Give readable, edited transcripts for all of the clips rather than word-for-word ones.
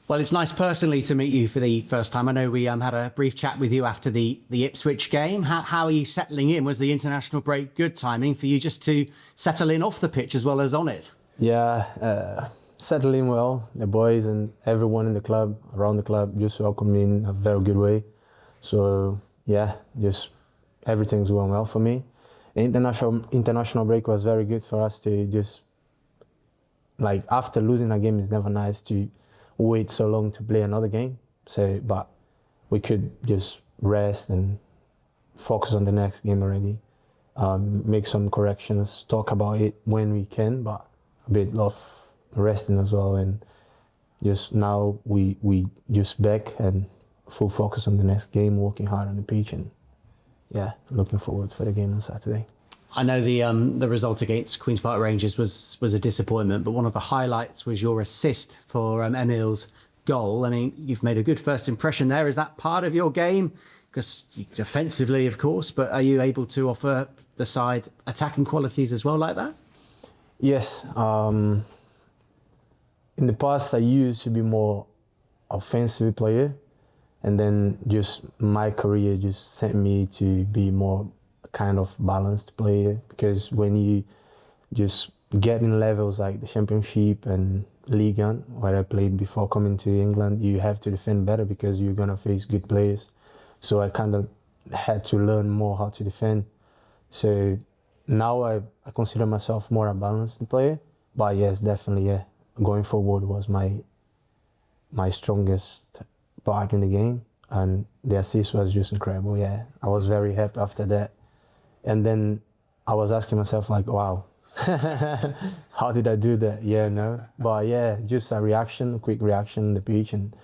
Well, it's nice personally to meet you for the first time. I know we had a brief chat with you after the Ipswich game. How are you settling in? Was the international break good timing for you just to settle in off the pitch as well as on it? Yeah, settling well. The boys and everyone in the club, around the club, just welcomed me in a very good way. So yeah, just everything's going well for me. The international break was very good for us to just, like, after losing a game, it's never nice to wait so long to play another game. So, but we could just rest and focus on the next game already. Make some corrections, talk about it when we can, but a bit of resting as well. And just now we just back and full focus on the next game, working hard on the pitch, and yeah, looking forward for the game on Saturday. I know the result against Queen's Park Rangers was a disappointment, but one of the highlights was your assist for Emil's goal. I mean, you've made a good first impression there. Is that part of your game? Because defensively, of course, but are you able to offer the side attacking qualities as well like that? Yes. In the past, I used to be more offensive player, and then just my career just sent me to be more kind of balanced player, because when you just get in levels like the Championship and League One, where I played before coming to England, you have to defend better because you're going to face good players. So I kind of had to learn more how to defend. So now I consider myself more a balanced player. But yes, definitely, yeah, going forward was my strongest part in the game. And the assist was just incredible, yeah. I was very happy after that. And then I was asking myself, like, wow, how did I do that? Yeah, no. But yeah, just a quick reaction on the pitch, and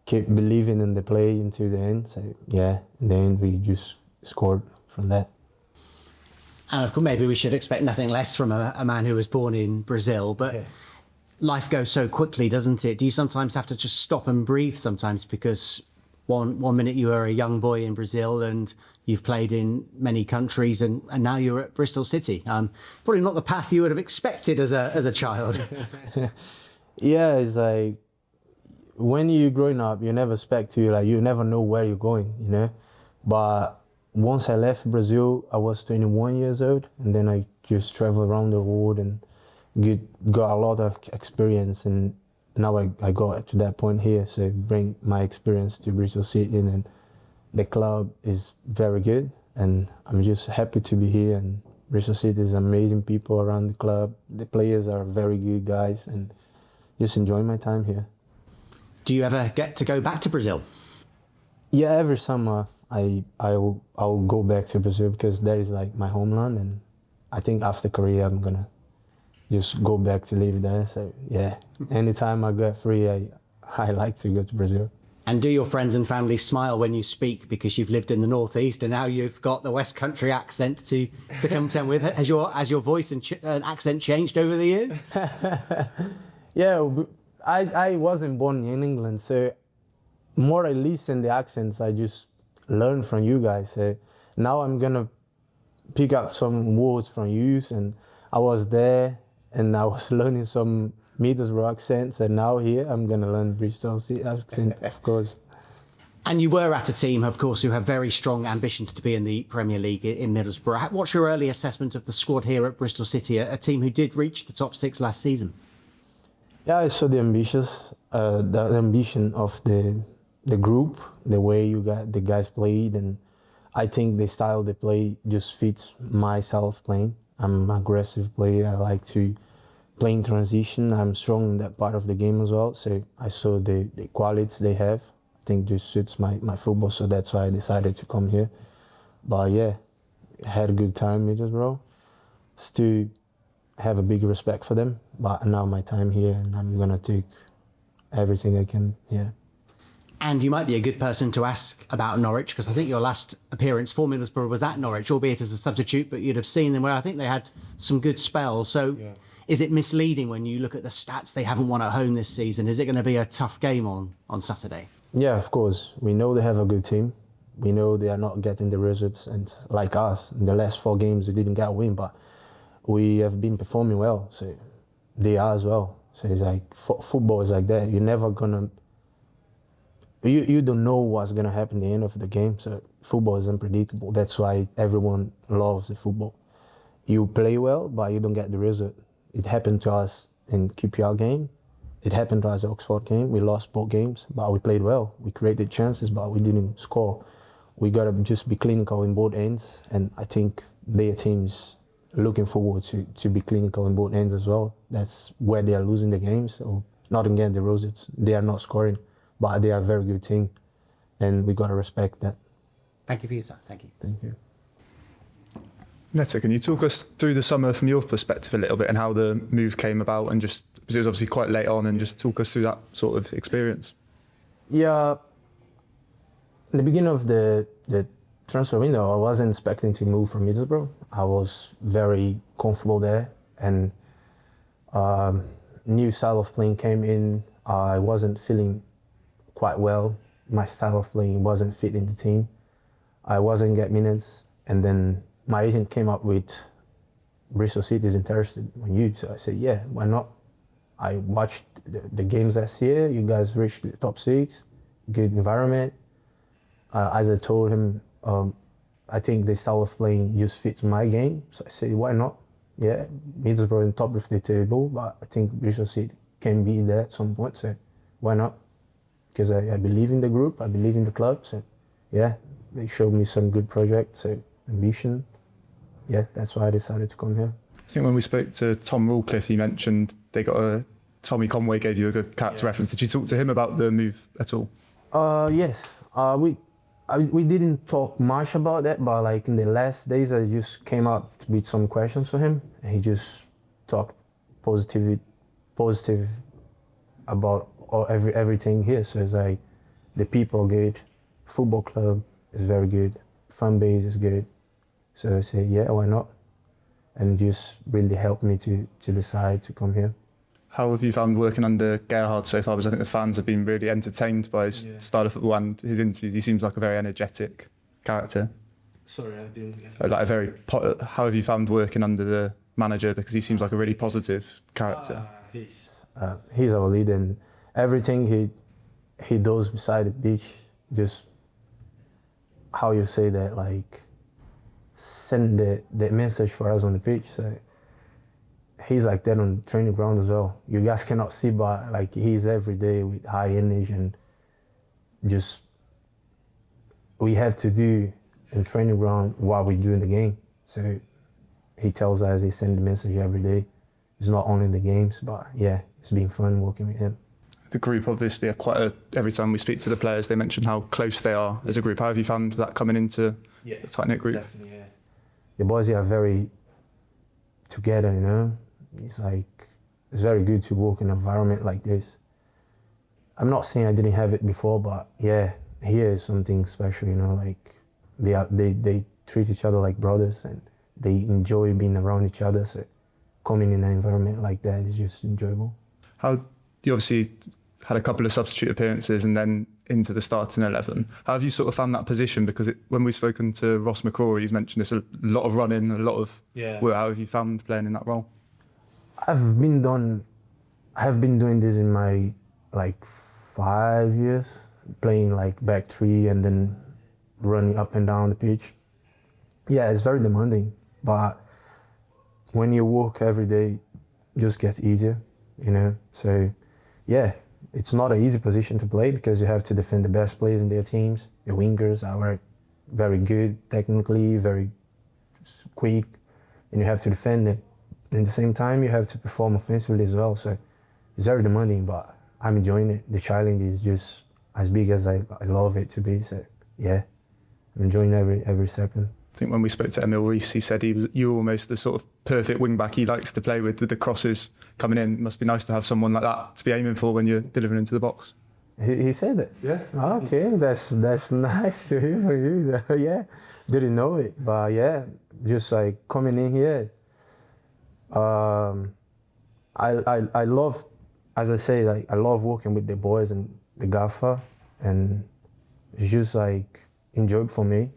keep believing in the play into the end. So yeah, in the end we just scored from that. And of course, maybe we should expect nothing less from a man who was born in Brazil, but yeah. Life goes so quickly, doesn't it? Do you sometimes have to just stop and breathe sometimes, because one minute you were a young boy in Brazil and you've played in many countries, and now you're at Bristol City. Probably not the path you would have expected as a child. Yeah, it's like when you're growing up, you never expect to, like, you never know where you're going, you know. But once I left Brazil, I was 21 years old, and then I just traveled around the world and got a lot of experience, and now I got to that point here, so bring my experience to Bristol City, and the club is very good, and I'm just happy to be here. And Bristol City is amazing people around the club. The players are very good guys, and just enjoying my time here. Do you ever get to go back to Brazil? Yeah, every summer I'll go back to Brazil, because that is like my homeland, and I think after career I'm gonna just go back to live there. So yeah, anytime I get free, I like to go to Brazil. And do your friends and family smile when you speak, because you've lived in the Northeast and now you've got the West Country accent to contend with? Has your voice and accent changed over the years? Yeah, I wasn't born in England, so more I listen the accents, I just learn from you guys. So now I'm gonna pick up some words from you, and I was there and I was learning some Middlesbrough accents, and now here I'm going to learn Bristol accent, of course. And you were at a team, of course, who have very strong ambitions to be in the Premier League in Middlesbrough. What's your early assessment of the squad here at Bristol City, a team who did reach the top six last season? Yeah, I saw the ambition of the group, the way the guys played, and I think the style they play just fits myself playing. I'm an aggressive player. I like to play in transition. I'm strong in that part of the game as well. So I saw the qualities they have. I think just suits my football. So that's why I decided to come here. But yeah, I had a good time in Middlesbrough. Still have a big respect for them. But now my time here, and I'm going to take everything I can here. And you might be a good person to ask about Norwich, because I think your last appearance for Middlesbrough was at Norwich, albeit as a substitute, but you'd have seen them where I think they had some good spells. So yeah. Is it misleading when you look at the stats? They haven't won at home this season. Is it going to be a tough game on Saturday? Yeah, of course. We know they have a good team. We know they are not getting the results. And like us, in the last 4 games, we didn't get a win, but we have been performing well. So they are as well. So it's like football is like that. You're never gonna. You don't know what's gonna happen at the end of the game. So football is unpredictable. That's why everyone loves the football. You play well, but you don't get the result. It happened to us in QPR game. It happened to us at Oxford game. We lost both games, but we played well. We created chances, but we didn't score. We gotta just be clinical in both ends, and I think their teams looking forward to be clinical in both ends as well. That's where they are losing the games. So not again the Roses. They are not scoring, but they are a very good team, and we gotta respect that. Thank you for your time. Thank you. Thank you. Neto, can you talk us through the summer from your perspective a little bit and how the move came about, and just because it was obviously quite late on, and just talk us through that sort of experience? Yeah, in the beginning of the transfer window, I wasn't expecting to move from Middlesbrough. I was very comfortable there, and new style of playing came in. I wasn't feeling quite well. My style of playing wasn't fitting the team. I wasn't getting minutes, and then my agent came up with Bristol City is interested in you. So I said, yeah, why not? I watched the games last year. You guys reached the top 6, good environment. As I told him, I think the style of playing just fits my game. So I said, why not? Yeah, Middlesbrough in top of the table, but I think Bristol City can be there at some point. So why not? Because I believe in the group, I believe in the club. So yeah, they showed me some good projects, so ambition. Yeah, that's why I decided to come here. I think when we spoke to Tom Rawcliffe, he mentioned they got Tommy Conway gave you a good character reference. Did you talk to him about the move at all? Yes. We didn't talk much about that, but like in the last days, I just came up with some questions for him, and he just talked positive about everything here. So it's like the people are good, football club is very good, fan base is good. So I said, yeah, why not? And just really helped me to decide to come here. How have you found working under Gerhard so far? Because I think the fans have been really entertained by his style of football and his interviews. He seems like a very energetic character. Sorry, I didn't get that. How have you found working under the manager? Because he seems like a really positive character. He's our leader, and everything he does beside the beach, just how you say that, like send the message for us on the pitch. So he's like that on the training ground as well. You guys cannot see, but like he's every day with high energy, and just we have to do in training ground what we do in the game. So he tells us, he sends the message every day. It's not only in the games, but yeah, it's been fun working with him. The group obviously are every time we speak to the players, they mention how close they are as a group. How have you found that coming into a tight-knit group? Definitely, yeah. The boys here are very together, you know. It's very good to work in an environment like this. I'm not saying I didn't have it before, but yeah, here is something special, you know, like they treat each other like brothers, and they enjoy being around each other. So coming in an environment like that is just enjoyable. You obviously had a couple of substitute appearances and then into the starting 11. How have you sort of found that position? Because when we've spoken to Ross McCrory, he's mentioned there's a lot of running, a lot of work. How have you found playing in that role? I have been doing this in my 5 years, playing like back 3 and then running up and down the pitch. Yeah, it's very demanding, but when you work every day, it just gets easier, you know. So yeah, it's not an easy position to play because you have to defend the best players in their teams. The wingers are very good technically, very quick, and you have to defend it. At the same time, you have to perform offensively as well. So it's very demanding, but I'm enjoying it. The challenge is just as big as I love it to be. So yeah, I'm enjoying every second. I think when we spoke to Emil Rees, he said you were almost the sort of perfect wing back he likes to play with the crosses coming in. It must be nice to have someone like that to be aiming for when you're delivering into the box. He said that? Yeah. Okay, that's nice to hear from you. Yeah, didn't know it, but yeah, just like coming in here. I love, as I say, like I love working with the boys and the gaffer, and it's just like enjoyable for me.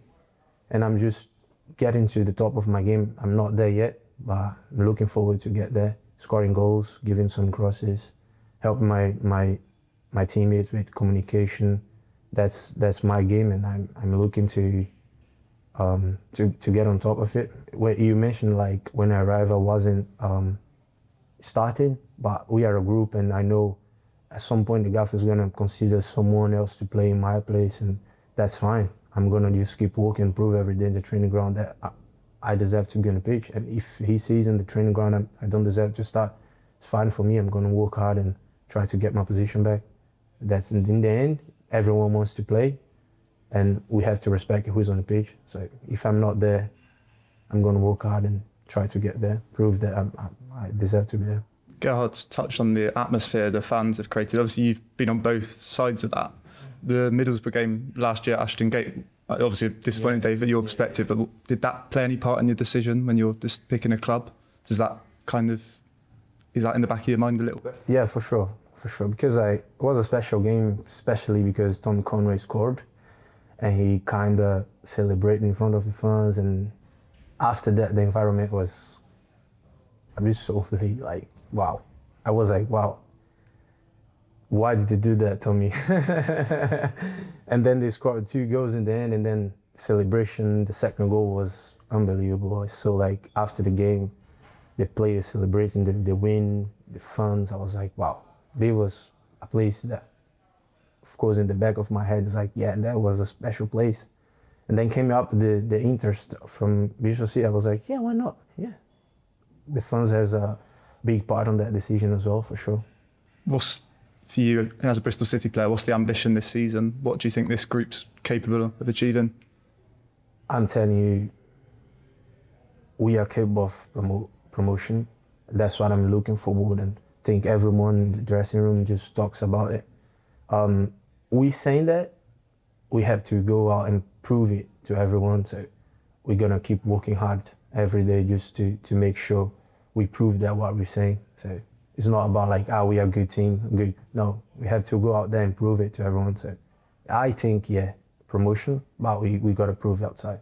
And I'm just getting to the top of my game. I'm not there yet, but I'm looking forward to get there. scoring goals, giving some crosses, helping my teammates with communication. That's my game, and I'm looking to get on top of it. When you mentioned like when I arrived, I wasn't starting, but we are a group, and I know at some point the gaffer is gonna consider someone else to play in my place, and that's fine. I'm gonna just keep working, prove every day in the training ground that I deserve to be on the pitch. And if he sees in the training ground I don't deserve to start, it's fine for me. I'm gonna work hard and try to get my position back. That's in the end, everyone wants to play, and we have to respect who's on the pitch. So if I'm not there, I'm gonna work hard and try to get there, prove that I deserve to be there. Gerhard's touched on the atmosphere the fans have created. Obviously, you've been on both sides of that. The Middlesbrough game last year at Ashton Gate, obviously a disappointing day from your perspective, but did that play any part in your decision when you're just picking a club? Does that is that in the back of your mind a little bit? Yeah, for sure. Because it was a special game, especially because Tom Conway scored, and he kind of celebrated in front of the fans, and after that, the environment was absolutely like, wow. I was like, wow, why did they do that to me? And then they scored 2 goals in the end, and then celebration, the second goal was unbelievable. So like after the game, the players celebrating the win, the fans, I was like, wow. There was a place that, of course, in the back of my head is like, yeah, that was a special place. And then came up the interest from Bristol City. I was like, yeah, why not? Yeah. The fans has a big part on that decision as well, for sure. What's, for you, as a Bristol City player, what's the ambition this season? What do you think this group's capable of achieving? I'm telling you, we are capable of promotion. That's what I'm looking forward, and I think everyone in the dressing room just talks about it. We saying that, we have to go out and prove it to everyone. So we're gonna keep working hard every day just to make sure we prove that what we're saying. So it's not about like, we are a good team, good. No, we have to go out there and prove it to everyone. So I think, yeah, promotion, but we got to prove outside.